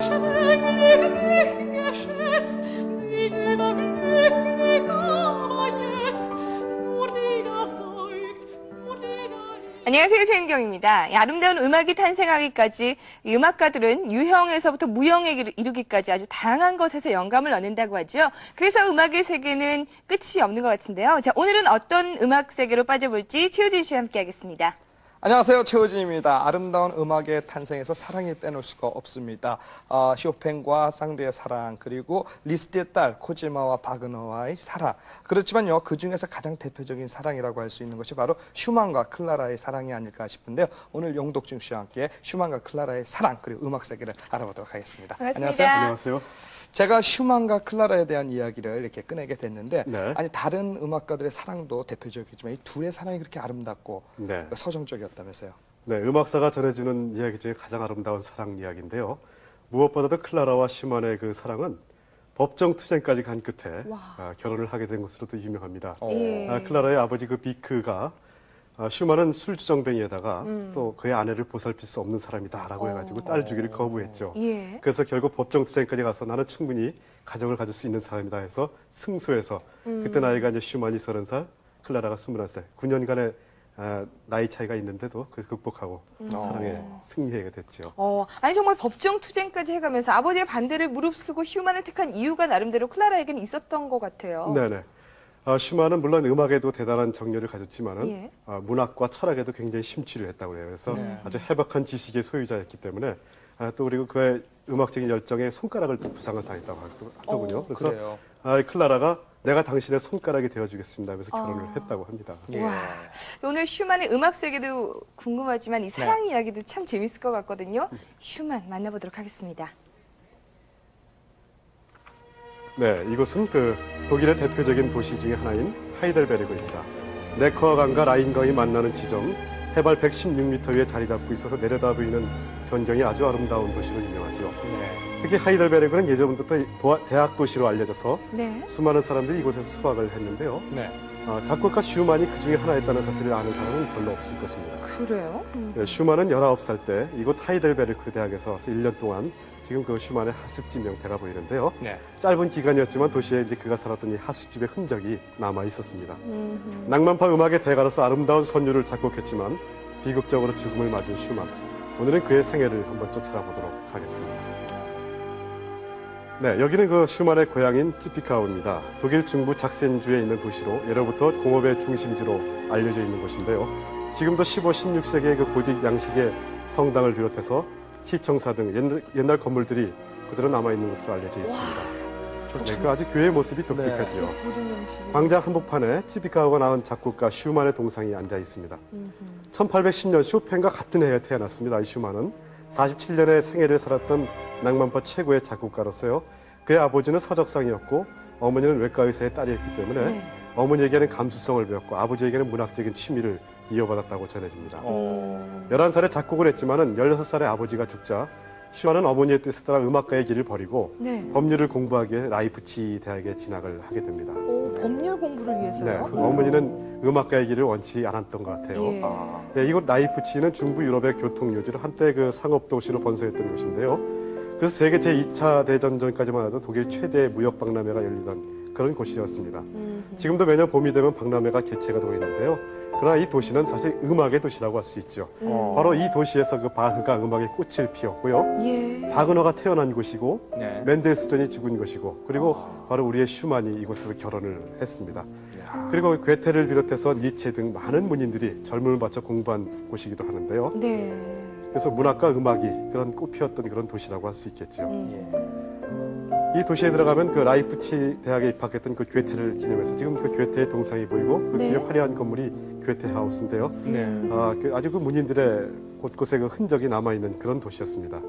schwänglich geschätzt, wie überglücklich aber jetzt, nur die da säugt, nur die da 안녕하세요, 최은경입니다. 아름다운 음악이 탄생하기까지 이 음악가들은 유형에서부터 무형에 이르기까지 아주 다양한 것에서 영감을 얻는다고 하죠. 그래서 음악의 세계는 끝이 없는 것 같은데요. 자, 오늘은 어떤 음악 세계로 빠져볼지 최우진 씨와 함께하겠습니다. 안녕하세요, 최우진입니다. 아름다운 음악의 탄생에서 사랑이 빼놓을 수가 없습니다. 쇼팽과 쌍대의 사랑, 그리고 리스트의 딸 코지마와 바그너와의 사랑. 그렇지만요, 그 중에서 가장 대표적인 사랑이라고 할 수 있는 것이 바로 슈만과 클라라의 사랑이 아닐까 싶은데요. 오늘 용덕중 씨와 함께 슈만과 클라라의 사랑, 그리고 음악 세계를 알아보도록 하겠습니다. 반갑습니다. 안녕하세요. 제가 슈만과 클라라에 대한 이야기를 이렇게 꺼내게 됐는데, 네. 아니 다른 음악가들의 사랑도 대표적이지만 이 둘의 사랑이 그렇게 아름답고 네. 서정적이었다면서요. 네, 음악사가 전해주는 이야기 중에 가장 아름다운 사랑 이야기인데요. 무엇보다도 클라라와 슈만의 그 사랑은 법정 투쟁까지 간 끝에 결혼을 하게 된 것으로도 유명합니다. 예. 클라라의 아버지 그 비크가 슈만은 술주정뱅이에다가 또 그의 아내를 보살필 수 없는 사람이다라고 해가지고 딸 주기를 거부했죠. 예. 그래서 결국 법정 투쟁까지 가서 나는 충분히 가정을 가질 수 있는 사람이다 해서 승소해서 그때 나이가 이제 슈만이 30살, 클라라가 21살, 9년간의 나이 차이가 있는데도 그 극복하고 사랑에 승리하게 됐죠. 아니 정말 법정 투쟁까지 해가면서 아버지의 반대를 무릅쓰고 슈만을 택한 이유가 나름대로 클라라에게는 있었던 것 같아요. 네네. 슈만은 물론 음악에도 대단한 정열을 가졌지만은 예. 문학과 철학에도 굉장히 심취를 했다고 해요. 그래서 아주 해박한 지식의 소유자였기 때문에 또 그리고 그의 음악적인 열정에 손가락을 또 부상을 당했다고 하더군요. 그래서 그래요. 클라라가 내가 당신의 손가락이 되어주겠습니다 하면서 결혼을 했다고 합니다. 예. 와, 오늘 슈만의 음악 세계도 궁금하지만 이 사랑 이야기도 참 재밌을 것 같거든요. 슈만 만나보도록 하겠습니다. 네, 이곳은 그 독일의 대표적인 도시 중에 하나인 하이델베르그입니다. 네커 강과 라인강이 만나는 지점, 해발 116m 위에 자리 잡고 있어서 내려다 보이는 전경이 아주 아름다운 도시로 유명하죠. 네. 특히 하이델베르그는 예전부터 대학 도시로 알려져서 네. 수많은 사람들이 이곳에서 수학을 했는데요. 네. 작곡가 슈만이 그 중에 하나였다는 사실을 아는 사람은 별로 없을 것입니다. 그래요? 네, 슈만은 19살 때 이곳 하이델베르크 대학에서 와서 1년 동안 지금 그 슈만의 하숙집 명패가 보이는데요. 네. 짧은 기간이었지만 도시에 이제 그가 살았던 이 하숙집의 흔적이 남아 있었습니다. 낭만파 음악의 대가로서 아름다운 선율을 작곡했지만 비극적으로 죽음을 맞은 슈만. 오늘은 그의 생애를 한번 쫓아가 보도록 하겠습니다. 네, 여기는 그 슈만의 고향인 츠피카우입니다. 독일 중부 작센주에 있는 도시로 예로부터 공업의 중심지로 알려져 있는 곳인데요. 지금도 15, 16세기의 그 고딕 양식의 성당을 비롯해서 시청사 등 옛날 건물들이 그대로 남아있는 것으로 알려져 있습니다. 네, 그 아주 교회의 모습이 독특하지요. 광장 한복판에 츠피카우가 낳은 작곡가 슈만의 동상이 앉아 있습니다. 1810년 쇼팽과 같은 해에 태어났습니다. 이 슈만은 47년의 생애를 살았던 낭만파 최고의 작곡가로서요. 그의 아버지는 서적상이었고 어머니는 외과의사의 딸이었기 때문에 어머니에게는 감수성을 배웠고 아버지에게는 문학적인 취미를 이어받았다고 전해집니다. 11살에 작곡을 했지만은 16살에 아버지가 죽자 슈만은 어머니의 뜻에 따라 음악가의 길을 버리고 법률을 공부하기 위해 라이프치 대학에 진학을 하게 됩니다. 법률 공부를 위해서요? 네, 어머니는 음악가의 길을 원치 않았던 것 같아요. 네, 이곳 라이프치히는 중부 유럽의 교통요지로 한때 그 상업 도시로 번성했던 곳인데요. 그래서 세계 제2차 대전 전까지만 해도 독일 최대 무역 박람회가 열리던 그런 곳이었습니다. 지금도 매년 봄이 되면 박람회가 개최가 되고 있는데요. 그러나 이 도시는 사실 음악의 도시라고 할 수 있죠. 바로 이 도시에서 그 바흐가 음악의 꽃을 피웠고요. 바그너가 태어난 곳이고 멘델스존이 죽은 곳이고 그리고 바로 우리의 슈만이 이곳에서 결혼을 했습니다. 그리고 괴테를 비롯해서 니체 등 많은 문인들이 젊음을 바쳐 공부한 곳이기도 하는데요. 그래서 문학과 음악이 그런 꽃피웠던 그런 도시라고 할 수 있겠죠. 이 도시에 들어가면 그 라이프치 대학에 입학했던 그 괴테를 기념해서 지금 그 괴테의 동상이 보이고 그 뒤에 화려한 건물이 괴테 하우스인데요. 아주 그 문인들의 곳곳에 그 흔적이 남아있는 그런 도시였습니다.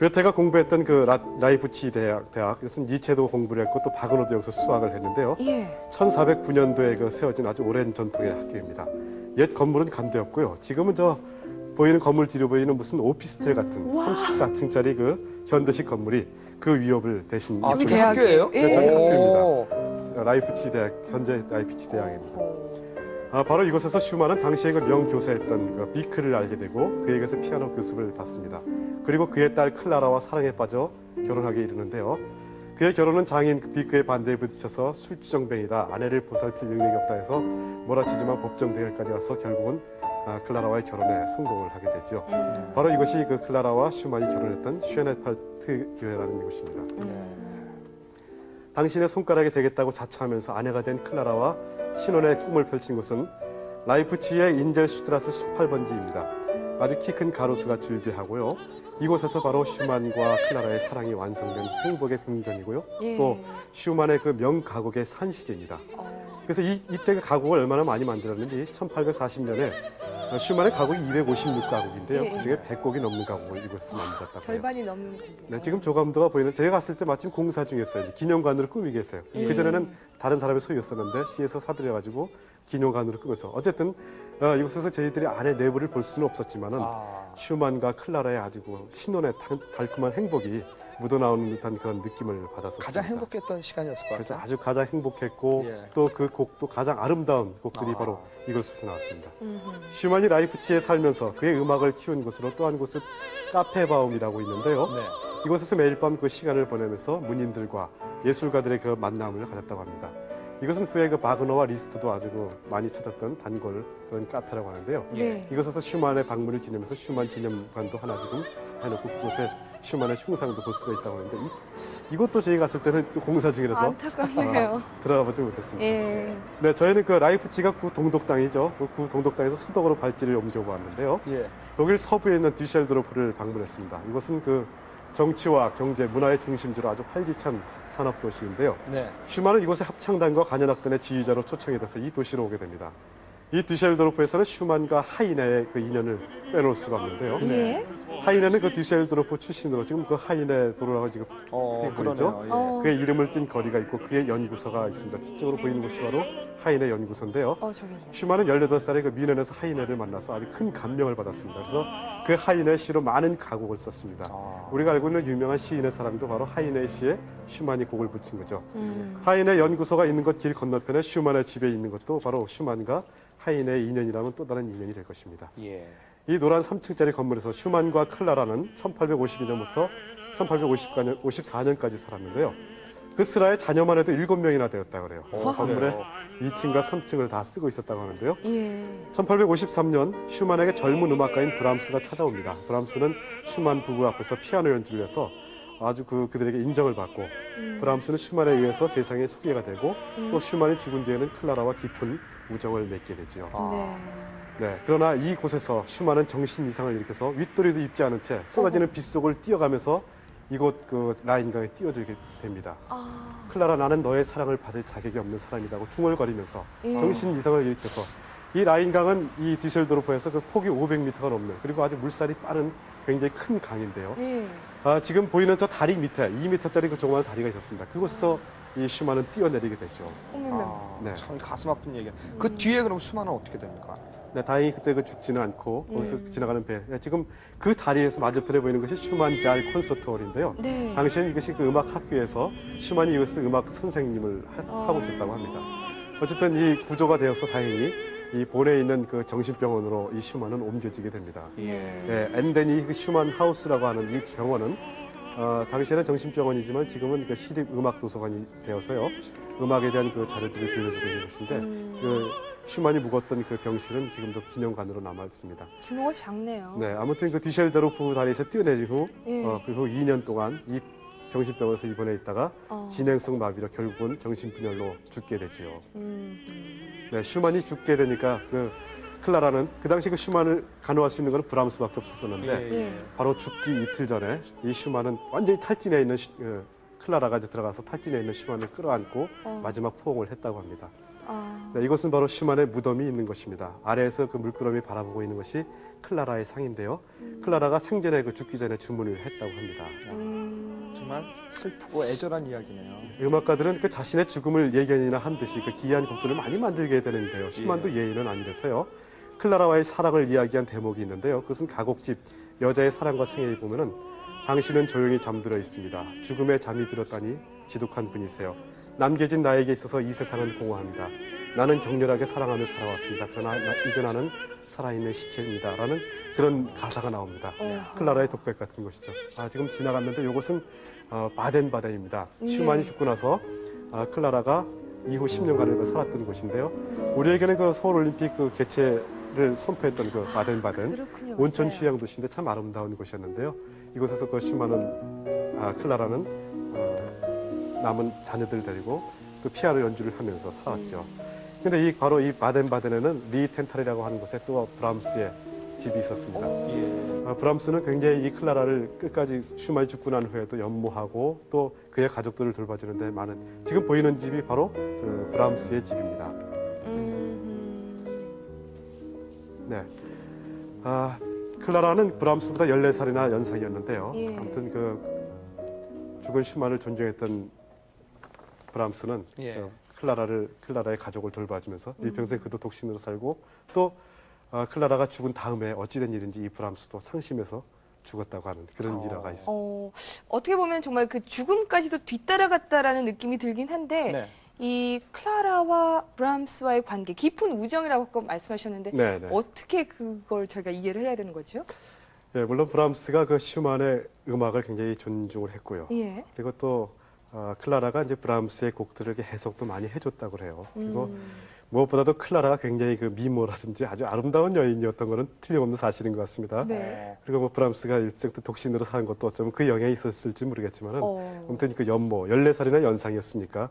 괴테가 공부했던 그 라이프치 대학, 그것은 니체도 공부를 했고 또 바그너도 여기서 수학을 했는데요. 1409년도에 그 세워진 아주 오랜 전통의 학교입니다. 옛 건물은 간대없고요. 지금은 저 보이는 건물 뒤로 보이는 무슨 오피스텔 같은 34층짜리 그 현대식 건물이 그 위협을 대신 저기 대학교예요? 네, 저기 학교입니다. 라이프치 대학, 현재 라이프치 대학입니다. 바로 이곳에서 슈만은 당시에 그 명교사였던 그 비크를 알게 되고 그에게서 피아노 교습을 받습니다. 그리고 그의 딸 클라라와 사랑에 빠져 결혼하게 이르는데요. 그의 결혼은 장인 비크의 반대에 부딪혀서 술주정뱅이다, 아내를 보살필 능력이 없다 해서 몰아치지만 법정 대결까지 가서 결국은 클라라와의 결혼에 성공을 하게 되죠. 바로 이것이 그 클라라와 슈만이 결혼했던 슈에네팔트 교회라는 곳입니다. 당신의 손가락이 되겠다고 자처하면서 아내가 된 클라라와 신혼의 꿈을 펼친 곳은 라이프치히의 인젤슈트라스 18번지입니다. 아주 키 큰 가로수가 줄비하고요. 이곳에서 바로 슈만과 클라라의 사랑이 완성된 행복의 궁전이고요. 예. 또 슈만의 그 명가곡의 산실입니다. 그래서 이때 그 가곡을 얼마나 많이 만들었는지 1840년에 슈만의 가곡이 256가곡인데요. 예. 그중에 100곡이 넘는 가곡을 이곳에서 만들었다고 해요. 절반이 넘는 곡이에요. 네, 지금 조감도가 보이는 제가 갔을 때 마침 공사 중이었어요. 이제 기념관으로 꾸미게 했어요. 그전에는 다른 사람의 소유였었는데 시에서 사들여가지고 기념관으로 꾸며서 어쨌든 이곳에서 저희들이 안에 내부를 볼 수는 없었지만은 슈만과 클라라의 아주 신혼의 달콤한 행복이 묻어나오는 듯한 그런 느낌을 받았었습니다. 가장 행복했던 시간이었을 것 그렇죠. 같아요. 아주 가장 행복했고 예. 또 그 곡도 가장 아름다운 곡들이 바로 이곳에서 나왔습니다. 슈만이 라이프치히에 살면서 그의 음악을 키운 곳으로 또 한 곳은 카페바움이라고 있는데요. 네. 이곳에서 매일 밤 그 시간을 보내면서 문인들과 예술가들의 그 만남을 가졌다고 합니다. 이것은 후에 그 바그너와 리스트도 아주 많이 찾았던 단골 그런 카페라고 하는데요. 네. 이곳에서 슈만의 방문을 기념해서 슈만 기념관도 하나 지금 해놓고 그곳에 슈만의 흉상도 볼 수가 있다고 하는데 이것도 저희 갔을 때는 또 공사 중이라서 안타깝네요. 들어가 보지 못했습니다. 예. 네, 저희는 그 라이프치히가 구 동독당이죠. 그 구 동독당에서 소독으로 발길을 옮겨보았는데요. 예. 독일 서부에 있는 뒤셀도르프를 방문했습니다. 이곳은 그 정치와 경제, 문화의 중심지로 아주 활기찬 산업도시인데요. 네. 슈만은 이곳의 합창단과 관현악단의 지휘자로 초청이 돼서 이 도시로 오게 됩니다. 이 뒤셀도르프에서는 슈만과 하이네의 그 인연을 빼놓을 수가 없는데요. 예. 하이네는 그 뒤셀도르프 출신으로 지금 그 하이네 도로라고 지금 보이죠? 그러네요. 그의 이름을 띈 거리가 있고 그의 연구소가 있습니다. 뒤쪽으로 보이는 곳이 바로 하이네 연구소인데요. 저기. 슈만은 18살에 그 뮌헨에서 하이네를 만나서 아주 큰 감명을 받았습니다. 그래서 그 하이네 시로 많은 가곡을 썼습니다. 우리가 알고 있는 유명한 시인의 사람도 바로 하이네 시에 슈만이 곡을 붙인 거죠. 하이네 연구소가 있는 곳 길 건너편에 슈만의 집에 있는 것도 바로 슈만과 하이네의 인연이라면 또 다른 인연이 될 것입니다. 예. 이 노란 3층짜리 건물에서 슈만과 클라라는 1852년부터 1854년까지 살았는데요. 그 슬하에 자녀만 해도 7명이나 되었다고 그래요. 건물에 2층과 3층을 다 쓰고 있었다고 하는데요. 예. 1853년 슈만에게 젊은 음악가인 브람스가 찾아옵니다. 브람스는 슈만 부부 앞에서 피아노 연주를 해서 아주 그들에게 인정을 받고 브람스는 슈만에 의해서 세상에 소개가 되고 또 슈만이 죽은 뒤에는 클라라와 깊은 우정을 맺게 되지요. 네. 네, 그러나 이곳에서 슈만은 정신 이상을 일으켜서 윗도리도 입지 않은 채 쏟아지는 빗속을 뛰어가면서 이곳 그 라인강에 뛰어들게 됩니다. 클라라, 나는 너의 사랑을 받을 자격이 없는 사람이라고 중얼거리면서 정신 이상을 일으켜서 이 라인강은 이 뒤셀도르프에서 그 폭이 500m가 넘는 그리고 아주 물살이 빠른 굉장히 큰 강인데요. 예. 지금 보이는 저 다리 밑에 2m짜리 그 조그마한 다리가 있었습니다. 그곳에서 이 슈만은 뛰어내리게 되죠. 네. 참 가슴 아픈 얘기야. 그 뒤에 그럼 슈만은 어떻게 됩니까? 네, 다행히 그때 그 죽지는 않고 거기서 지나가는 배. 네, 지금 그 다리에서 맞은편에 보이는 것이 슈만 잘 콘서트홀인데요. 네. 당시에는 이것이 그 음악 학교에서 슈만이 이것을 음악 선생님을 하고 있었다고 합니다. 어쨌든 이 구조가 되어서 다행히 이 본에 있는 그 정신병원으로 이 슈만은 옮겨지게 됩니다. 네, 엔데니 그 슈만 하우스라고 하는 이 병원은 당시에는 정신병원이지만 지금은 그 시립음악도서관이 되어서요. 음악에 대한 그 자료들을 빌려주고 있는 곳인데 그 슈만이 묵었던 그 병실은 지금도 기념관으로 남아 있습니다. 규모가 작네요. 네, 아무튼 그 뒤셀도르프 다리에서 뛰어내린 후 예. 그 후 2년 동안 이 정신병원에서 입원해 있다가 진행성 마비로 결국은 정신분열로 죽게 되지요. 네, 슈만이 죽게 되니까 그 클라라는 그 당시 그 슈만을 간호할 수 있는 건 브람스밖에 없었었는데 예. 바로 죽기 이틀 전에 이 슈만은 완전히 탈진해 있는 클라라가 이제 들어가서 탈진해 있는 슈만을 끌어안고 마지막 포옹을 했다고 합니다. 네, 이것은 바로 슈만의 무덤이 있는 것입니다. 아래에서 그 물끄러미 바라보고 있는 것이 클라라의 상인데요. 클라라가 생전에 그 죽기 전에 주문을 했다고 합니다. 정말 슬프고 애절한 이야기네요. 음악가들은 그 자신의 죽음을 예견이나 한 듯이 그 기이한 곡들을 많이 만들게 되는데요. 슈만도 예의는 아니라서요. 클라라와의 사랑을 이야기한 대목이 있는데요. 그것은 가곡집 여자의 사랑과 생애에 보면은 당신은 조용히 잠들어 있습니다. 죽음에 잠이 들었다니 지독한 분이세요. 남겨진 나에게 있어서 이 세상은 공허합니다. 나는 격렬하게 사랑하며 살아왔습니다. 그러나 이제 나는 살아있는 시체입니다라는 그런 가사가 나옵니다. 클라라의 독백 같은 것이죠. 지금 지나갔는데 이곳은 바덴바덴입니다. 슈만이 죽고 나서 클라라가 이후 10년간을 살았던 곳인데요. 우리에게는 그 서울올림픽 그 개최를 선포했던 그 바덴바덴 그렇군요. 온천 맞아요. 휴양 도시인데 참 아름다운 곳이었는데요. 이곳에서 그 슈만은 클라라는 남은 자녀들 데리고 또 피아노 연주를 하면서 살았죠. 근데 바로 이 바덴바덴에는 리텐탈이라고 하는 곳에 또 브람스의 집이 있었습니다. 브람스는 굉장히 이 클라라를 끝까지 슈만이 죽고 난 후에도 연모하고 또 그의 가족들을 돌봐주는데 많은 지금 보이는 집이 바로 그 브람스의 집입니다. 네. 클라라는 브람스보다 14살이나 연상이었는데요. 예. 아무튼 그 죽은 슈만을 존경했던 브람스는 클라라의 가족을 돌봐주면서 일평생 그도 독신으로 살고 또 클라라가 죽은 다음에 어찌된 일인지 이 브람스도 상심해서 죽었다고 하는 그런 일화가 있습니다. 어떻게 보면 정말 그 죽음까지도 뒤따라갔다라는 느낌이 들긴 한데 네. 이 클라라와 브람스와의 관계, 깊은 우정이라고 아까 말씀하셨는데 네네. 어떻게 그걸 저희가 이해를 해야 되는 거죠? 예, 물론 브람스가 그 슈만의 음악을 굉장히 존중을 했고요. 예. 그리고 또 클라라가 이제 브람스의 곡들을 이렇게 해석도 많이 해줬다고 그래요. 그리고 무엇보다도 클라라가 굉장히 그 미모라든지 아주 아름다운 여인이었던 것은 틀림없는 사실인 것 같습니다. 네. 그리고 뭐 브람스가 일생 또 독신으로 사는 것도 어쩌면 그 영향이 있었을지 모르겠지만은 아무튼 그 연모 14살이나 연상이었으니까.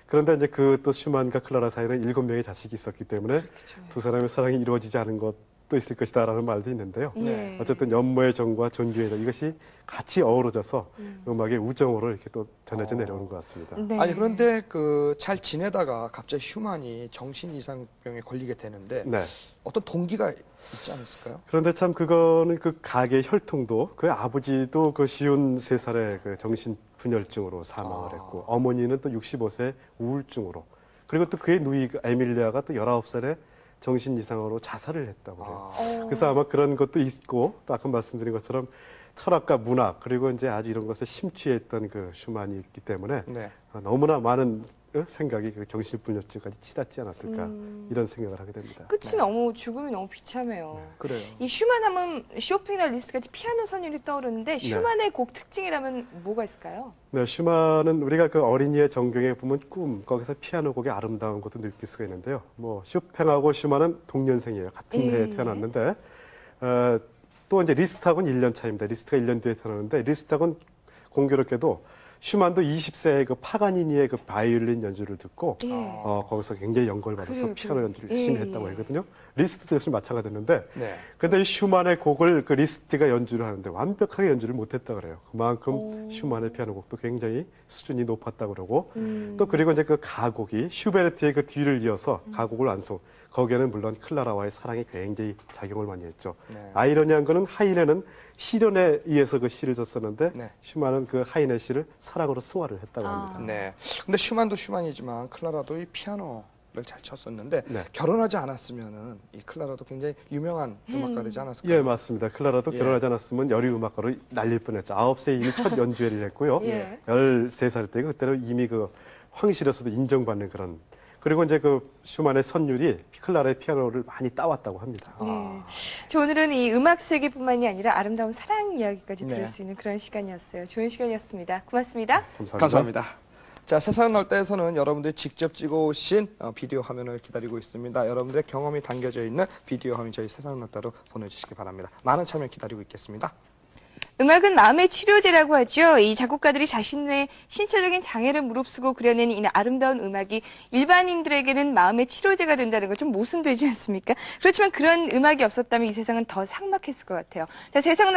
그런데 이제 그 또 슈만과 클라라 사이에는 7명의 자식이 있었기 때문에 그렇죠. 두 사람의 사랑이 이루어지지 않은 것도 있을 것이다라는 말도 있는데요. 예. 어쨌든 연모의 정과 존귀의 정 이것이 같이 어우러져서 음악의 우정으로 이렇게 또 전해져 내려오는 것 같습니다. 네. 아니 그런데 그 잘 지내다가 갑자기 슈만이 정신 이상병에 걸리게 되는데 네. 어떤 동기가 있지 않았을까요? 그런데 참 그거는 그 가게 혈통도 그 아버지도 그 53살의 그 정신분열증으로 사망을 했고 어머니는 또 65세 우울증으로 그리고 또 그의 누이 에밀리아가 또 19살에 정신 이상으로 자살을 했다고 해요. 그래서 아마 그런 것도 있고 또 아까 말씀드린 것처럼 철학과 문학 그리고 이제 아주 이런 것에 심취했던 그 슈만이 있기 때문에 네. 너무나 많은 생각이 그 정신분열증까지 치닫지 않았을까 이런 생각을 하게 됩니다. 끝이 너무 죽음이 너무 비참해요. 그래요. 이 슈만 하면 쇼팽이나 리스트같이 피아노 선율이 떠오르는데 슈만의 곡 특징이라면 뭐가 있을까요? 네, 슈만은 우리가 그 어린이의 정경에 보면 꿈 거기서 피아노 곡의 아름다운 것도 느낄 수가 있는데요. 뭐 쇼팽하고 슈만은 동년생이에요. 같은 해에 태어났는데 또 이제 리스트하고는 1년 차입니다. 리스트가 1년 뒤에 태어났는데 리스트하고는 공교롭게도 슈만도 20세의 그 파가니니의 그 바이올린 연주를 듣고 거기서 굉장히 연골 받아서 피아노 연주를 열심히 했다고 하거든요. 리스트도 역시 마찬가지였는데 네. 근데 이 슈만의 곡을 그 리스트가 연주를 하는데 완벽하게 연주를 못했다 그래요. 그만큼 슈만의 피아노 곡도 굉장히 수준이 높았다 그러고 또 그리고 이제 그 가곡이 슈베르트의 그 뒤를 이어서 가곡을 완성. 거기에는 물론 클라라와의 사랑이 굉장히 작용을 많이 했죠. 네. 아이러니한 거는 하이네는 시련에 의해서 그 시를 썼었는데 네. 슈만은 그 하이네 시를 사랑으로 승화를 했다고 합니다. 네. 근데 슈만도 슈만이지만 클라라도 이 피아노를 잘 쳤었는데 네. 결혼하지 않았으면은 이 클라라도 굉장히 유명한 음악가 되지 않았을까요? 예, 맞습니다. 클라라도 예. 결혼하지 않았으면 열의 음악가로 날릴 뻔했죠. 9세에 이미 첫 연주회를 했고요. 예. 13살 때 그때는 이미 그 황실에서도 인정받는 그런 그리고 이제 그 슈만의 선율이 클라라의 피아노를 많이 따왔다고 합니다. 네. 저 오늘은 이 음악 세계뿐만이 아니라 아름다운 사랑 이야기까지 들을 네. 수 있는 그런 시간이었어요. 좋은 시간이었습니다. 고맙습니다. 감사합니다. 자, 세상을 넓다에서는 여러분들이 직접 찍어오신 비디오 화면을 기다리고 있습니다. 여러분들의 경험이 담겨져 있는 비디오 화면 저희 세상을 넓다로 보내주시기 바랍니다. 많은 참여 기다리고 있겠습니다. 음악은 마음의 치료제라고 하죠. 이 작곡가들이 자신의 신체적인 장애를 무릅쓰고 그려낸 이 아름다운 음악이 일반인들에게는 마음의 치료제가 된다는 건 좀 모순되지 않습니까? 그렇지만 그런 음악이 없었다면 이 세상은 더 삭막했을 것 같아요. 자, 세상을